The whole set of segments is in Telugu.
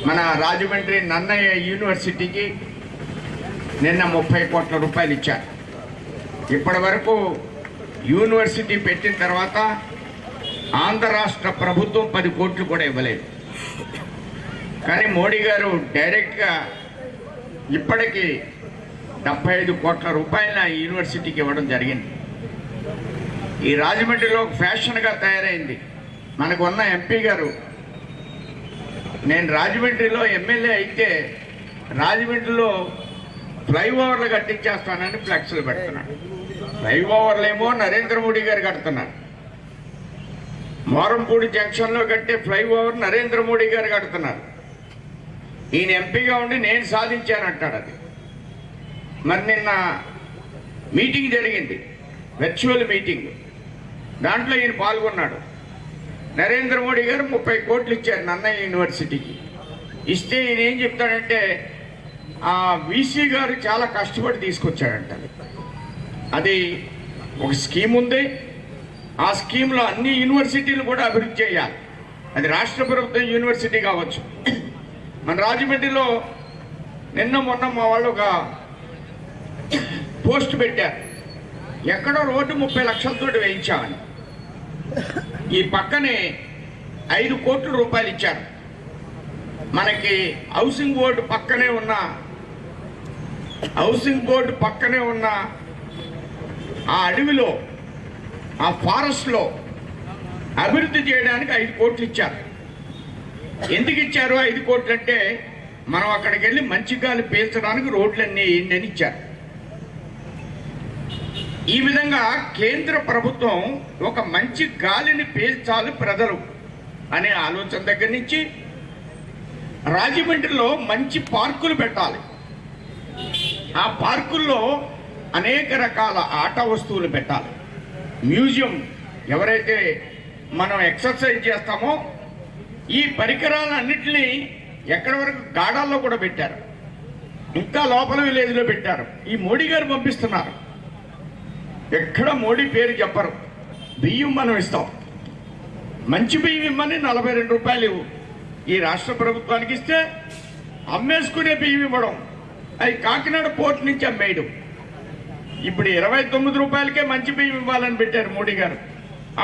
మన రాజమండ్రి నన్నయ్య యూనివర్సిటీకి నిన్న 30 కోట్ల రూపాయలు ఇచ్చారు. ఇప్పటి వరకు యూనివర్సిటీ పెట్టిన తర్వాత ఆంధ్ర రాష్ట్ర ప్రభుత్వం 10 కోట్లు కూడా ఇవ్వలేదు. కానీ మోడీ గారు డైరెక్ట్గా ఇప్పటికీ 75 కోట్ల రూపాయల యూనివర్సిటీకి ఇవ్వడం జరిగింది. ఈ రాజమండ్రిలో ఫ్యాషన్గా తయారైంది. మనకు ఉన్న ఎంపీ గారు, నేను రాజమండ్రిలో ఎమ్మెల్యే అయితే రాజమండ్రిలో ఫ్లైఓవర్లు కట్టించేస్తానని ఫ్లెక్స్లు పెడుతున్నాడు. ఫ్లైఓవర్లు ఏమో నరేంద్ర మోడీ గారు కడుతున్నారు. మోరంపూడి జంక్షన్లో కట్టే ఫ్లైఓవర్ నరేంద్ర మోడీ గారు కడుతున్నారు. ఈయన ఎంపీగా ఉండి నేను సాధించానంటాడు. అది మరి నిన్న మీటింగ్ జరిగింది, వర్చువల్ మీటింగ్. దాంట్లో ఈయన పాల్గొన్నాడు. నరేంద్ర మోడీ గారు 30 కోట్లు ఇచ్చారు నన్నయ్య యూనివర్సిటీకి. ఇస్తే ఈయన ఏం చెప్తాడంటే ఆ వీసీ గారు చాలా కష్టపడి తీసుకొచ్చాడంట. అది ఒక స్కీమ్ ఉంది. ఆ స్కీమ్లో అన్ని యూనివర్సిటీలు కూడా అభివృద్ధి చేయాలి. అది రాష్ట్ర ప్రభుత్వం యూనివర్సిటీ కావచ్చు. మన రాజమండ్రిలో నిన్న మొన్న మా వాళ్ళు ఒక పోస్ట్ పెట్టారు, ఎక్కడో రోడ్డు 30 లక్షలతో వేయించామని. ఈ పక్కనే 5 కోట్ల రూపాయలు ఇచ్చారు. మనకి హౌసింగ్ బోర్డు పక్కనే ఉన్న ఆ అడవిలో, ఆ ఫారెస్ట్లో అభివృద్ధి చేయడానికి 5 కోట్లు ఇచ్చారు. ఎందుకు ఇచ్చారు 5 కోట్లు అంటే, మనం అక్కడికి వెళ్ళి మంచి గాలి పీల్చడానికి రోడ్లన్నీ వేయండి ఇచ్చారు. ఈ విధంగా కేంద్ర ప్రభుత్వం ఒక మంచి గాలిని పీల్చాలి ప్రజలు అనే ఆలోచన దగ్గర నుంచి రాజమండ్రిలో మంచి పార్కులు పెట్టాలి. ఆ పార్కుల్లో అనేక రకాల ఆట వస్తువులు పెట్టాలి. మ్యూజియం, ఎవరైతే మనం ఎక్సర్సైజ్ చేస్తామో ఈ పరికరాలన్నింటినీ ఎక్కడి వరకు గాడాల్లో కూడా పెట్టారు, ఇంకా లోపల విలేజ్లో పెట్టారు. ఈ మోడీ గారు పంపిస్తున్నారు. ఎక్కడ మోడీ పేరు చెప్పరు. బియ్యం మనం ఇస్తాం, మంచి బియ్యం ఇమ్మని 42 రూపాయలు ఈ రాష్ట్ర ప్రభుత్వానికి ఇస్తే అమ్మేసుకునే బియ్యం ఇవ్వడం, అది కాకినాడ పోర్టు నుంచి అమ్మేయడం. ఇప్పుడు 29 రూపాయలకే మంచి బియ్యం ఇవ్వాలని పెట్టారు మోడీ గారు.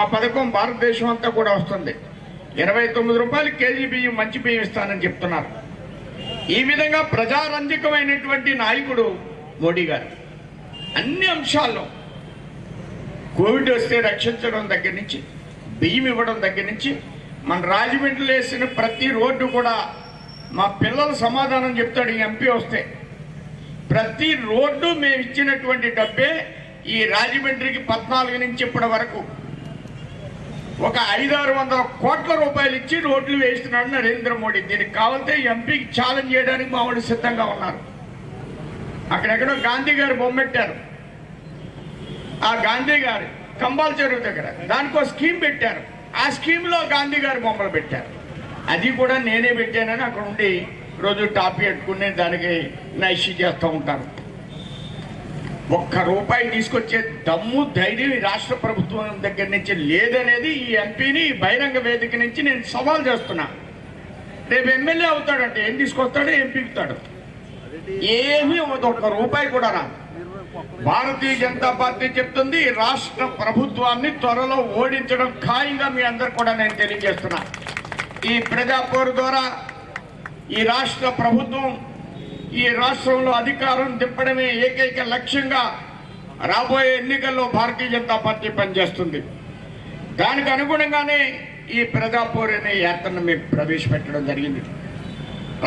ఆ పథకం భారతదేశం అంతా కూడా వస్తుంది. 29 రూపాయలు కేజీ బియ్యం మంచి బియ్యం ఇస్తానని చెప్తున్నారు. ఈ విధంగా ప్రజారంజకమైనటువంటి నాయకుడు మోడీ గారు. అన్ని అంశాల్లో కోవిడ్ వస్తే రక్షించడం దగ్గర నుంచి, బియ్యం ఇవ్వడం దగ్గర నుంచి, మన రాజమండ్రిలో వేసిన ప్రతి రోడ్డు కూడా మా పిల్లలు సమాధానం చెప్తాడు ఈ ఎంపీ వస్తే. ప్రతి రోడ్డు మేము ఇచ్చినటువంటి డబ్బే. ఈ రాజమండ్రికి 14 నుంచి ఇప్పటి వరకు ఒక 500-600 కోట్ల రూపాయలు ఇచ్చి రోడ్లు వేస్తున్నాడు నరేంద్ర మోడీ. దీనికి కావాలంటే ఎంపీకి ఛాలెంజ్ చేయడానికి మా వాళ్ళు సిద్ధంగా ఉన్నారు. అక్కడెక్కడో గాంధీ గారు బొమ్మెట్టారు. ఆ గాంధీ గారు కంబాల్ చెరువు దగ్గర దానికో స్కీమ్ పెట్టారు. ఆ స్కీమ్లో గాంధీ గారి బొమ్మలు పెట్టారు. అది కూడా నేనే పెట్టానని అక్కడ ఉండి రోజు టాపీ పెట్టుకుని దానికి నైషి చేస్తూ ఉంటారు. ₹1 తీసుకొచ్చే దమ్ము, ధైర్యం ఈ రాష్ట్ర ప్రభుత్వం దగ్గర నుంచి లేదనేది ఈ ఎంపీని బహిరంగ వేదిక నుంచి నేను సవాల్ చేస్తున్నా. రేపు ఎమ్మెల్యే అవుతాడంటే ఏం తీసుకొస్తాడో, ఏం పీకుతాడు, ఏమీ ₹1 కూడా రాదు. భారతీయ జనతా పార్టీ చెప్తుంది రాష్ట్ర ప్రభుత్వాన్ని త్వరలో ఓడించడం ఖాయంగా మీ అందరు కూడా నేను తెలియజేస్తున్నా. ఈ ప్రజాపోరు ద్వారా ఈ రాష్ట్ర ప్రభుత్వం ఈ రాష్ట్రంలో అధికారం దింపడమే ఏకైక లక్ష్యంగా రాబోయే ఎన్నికల్లో భారతీయ జనతా పార్టీ పనిచేస్తుంది. దానికి అనుగుణంగానే ఈ ప్రజాపోరు అనే యాత్రను మేము ప్రవేశపెట్టడం జరిగింది.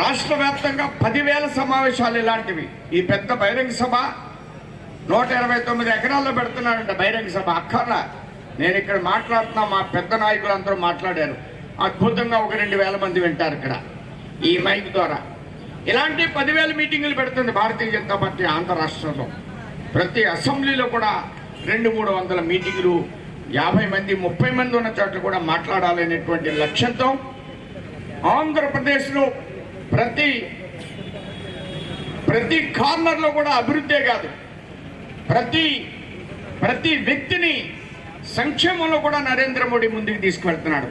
రాష్ట్ర వ్యాప్తంగా 10,000 సమావేశాలు ఇలాంటివి. ఈ పెద్ద బహిరంగ సభ 129 ఎకరాల్లో పెడుతున్నారంట బహిరంగ సభ. అక్కర్లా, నేను ఇక్కడ మాట్లాడుతున్నా, మా పెద్ద నాయకులు అందరూ మాట్లాడారు. అద్భుతంగా 1-2 మంది వింటారు ఇక్కడ ఈ మైక్ ద్వారా. ఇలాంటి 10,000 మీటింగులు పెడుతుంది భారతీయ జనతా పార్టీ ఆంధ్ర రాష్ట్రంలో. ప్రతి అసెంబ్లీలో కూడా 200-300 మీటింగులు, 50 మంది 30 మంది ఉన్న చోట్ల కూడా మాట్లాడాలనేటువంటి లక్ష్యంతో ఆంధ్రప్రదేశ్లో ప్రతి కార్నర్లో కూడా అభివృద్ధే కాదు, ప్రతి వ్యక్తిని సంక్షేమంలో కూడా నరేంద్ర మోడీ ముందుకు తీసుకువెళ్తున్నాడు.